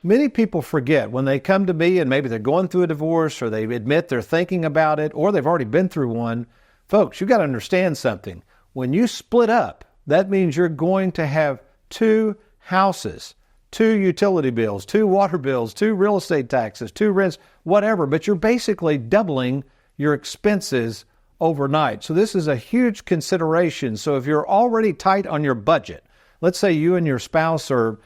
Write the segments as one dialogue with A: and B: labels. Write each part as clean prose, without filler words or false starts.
A: Many people forget when they come to me and maybe they're going through a divorce or they admit they're thinking about it or they've already been through one. Folks, you got to understand something. When you split up, that means you're going to have 2 houses, 2 utility bills, 2 water bills, 2 real estate taxes, 2 rents, whatever. But you're basically doubling your expenses overnight. So this is a huge consideration. So if you're already tight on your budget, let's say you and your spouse or,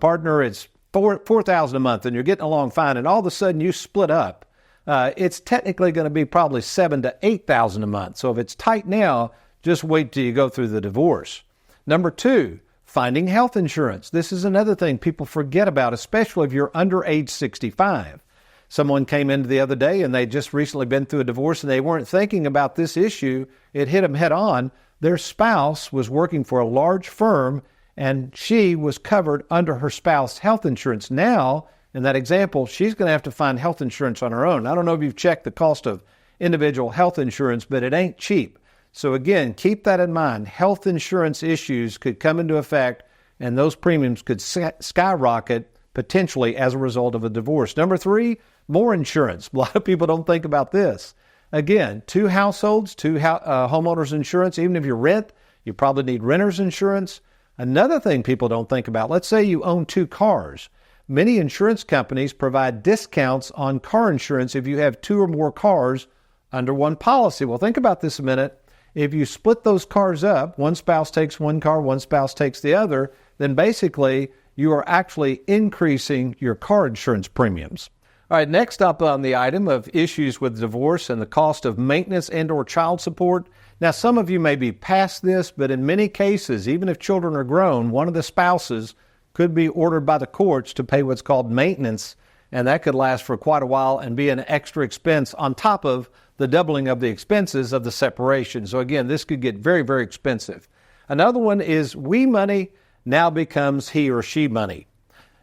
A: partner, it's $4,000 a month and you're getting along fine, and all of a sudden you split up, it's technically going to be probably $7,000 to $8,000 a month. So if it's tight now, just wait till you go through the divorce. Number 2, finding health insurance. This is another thing people forget about, especially if you're under age 65. Someone came in the other day and they just recently been through a divorce and they weren't thinking about this issue. It hit them head on. Their spouse was working for a large firm and she was covered under her spouse's health insurance. Now, in that example, she's going to have to find health insurance on her own. I don't know if you've checked the cost of individual health insurance, but it ain't cheap. So again, keep that in mind. Health insurance issues could come into effect and those premiums could skyrocket potentially as a result of a divorce. Number 3, more insurance. A lot of people don't think about this. Again, 2 households, 2 homeowners insurance. Even if you rent, you probably need renter's insurance. Another thing people don't think about, let's say you own 2 cars. Many insurance companies provide discounts on car insurance if you have 2 or more cars under one policy. Well, think about this a minute. If you split those cars up, one spouse takes one car, one spouse takes the other, then basically you are actually increasing your car insurance premiums. All right, next up on the item of issues with divorce and the cost of maintenance and or child support. Now, some of you may be past this, but in many cases, even if children are grown, one of the spouses could be ordered by the courts to pay what's called maintenance, and that could last for quite a while and be an extra expense on top of the doubling of the expenses of the separation. So again, this could get very, very expensive. Another one is we money now becomes he or she money.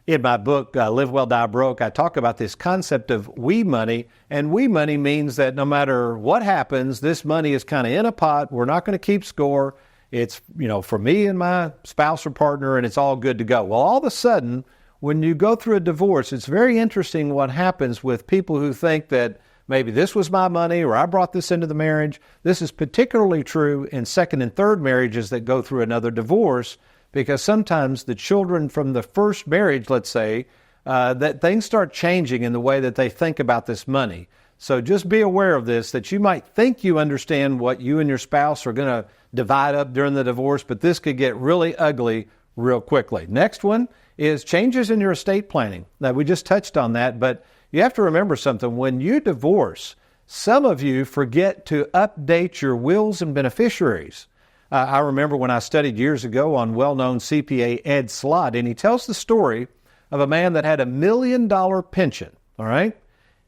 A: In my book, Live Well, Die Broke, I talk about this concept of we money, and we money means that no matter what happens, this money is kind of in a pot. We're not going to keep score. It's, for me and my spouse or partner, and it's all good to go. Well, all of a sudden, when you go through a divorce, it's very interesting what happens with people who think that maybe this was my money or I brought this into the marriage. This is particularly true in second and third marriages that go through another divorce, because sometimes the children from the first marriage, let's say, that things start changing in the way that they think about this money. So just be aware of this, that you might think you understand what you and your spouse are going to divide up during the divorce, but this could get really ugly real quickly. Next one is changes in your estate planning. Now, we just touched on that, but you have to remember something. When you divorce, some of you forget to update your wills and beneficiaries. I remember when I studied years ago on well-known CPA Ed Slott, and he tells the story of a man that had $1 million pension, all right?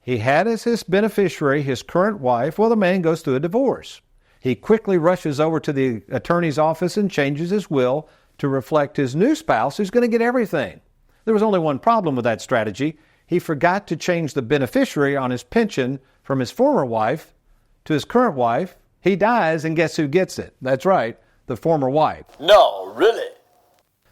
A: He had as his beneficiary his current wife. Well, the man goes through a divorce. He quickly rushes over to the attorney's office and changes his will to reflect his new spouse who's going to get everything. There was only one problem with that strategy. He forgot to change the beneficiary on his pension from his former wife to his current wife. He dies, and guess who gets it? That's right, the former wife.
B: No, really?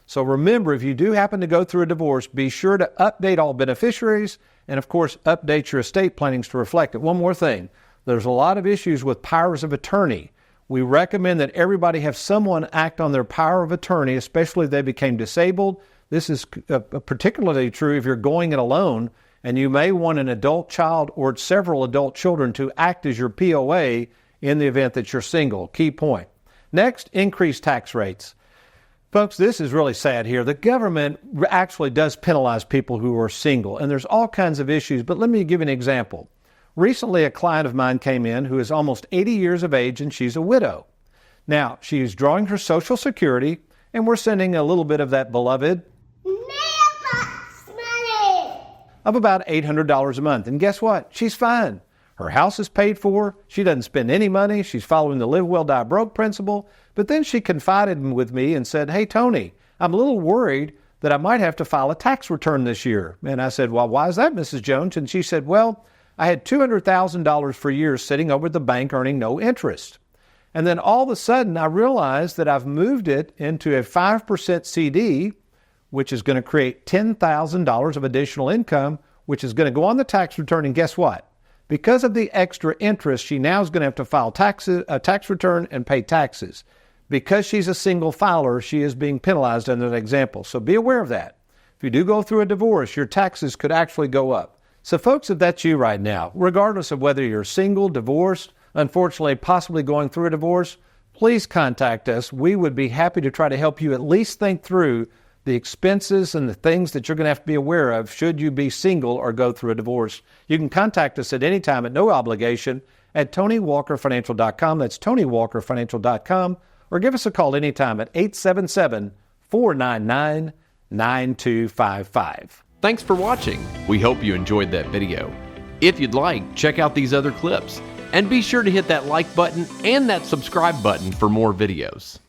A: So remember, if you do happen to go through a divorce, be sure to update all beneficiaries and, of course, update your estate plannings to reflect it. One more thing. There's a lot of issues with powers of attorney. We recommend that everybody have someone act on their power of attorney, especially if they became disabled. This is particularly true if you're going it alone, and you may want an adult child or several adult children to act as your POA in the event that you're single. Key point. Next, increased tax rates. Folks, this is really sad here. The government actually does penalize people who are single, and there's all kinds of issues, but let me give you an example. Recently, a client of mine came in who is almost 80 years of age, and she's a widow. Now, she's drawing her Social Security, and we're sending a little bit of that beloved
C: mailbox money
A: of about $800 a month. And guess what? She's fine. Her house is paid for. She doesn't spend any money. She's following the Live Well, Die Broke principle. But then she confided with me and said, "Hey, Tony, I'm a little worried that I might have to file a tax return this year." And I said, "Well, why is that, Mrs. Jones?" And she said, "Well, I had $200,000 for years sitting over at the bank earning no interest. And then all of a sudden I realized that I've moved it into a 5% CD which is going to create $10,000 of additional income, which is going to go on the tax return. And guess what? Because of the extra interest, she now is going to have to file a tax return and pay taxes. Because she's a single filer, she is being penalized under that example. So be aware of that. If you do go through a divorce, your taxes could actually go up. So folks, if that's you right now, regardless of whether you're single, divorced, unfortunately, possibly going through a divorce, please contact us. We would be happy to try to help you at least think through the expenses and the things that you're going to have to be aware of should you be single or go through a divorce. You can contact us at any time at no obligation at TonyWalkerFinancial.com. That's TonyWalkerFinancial.com. Or give us a call anytime at 877-499-9255.
B: Thanks for watching. We hope you enjoyed that video. If you'd like, check out these other clips. And be sure to hit that like button and that subscribe button for more videos.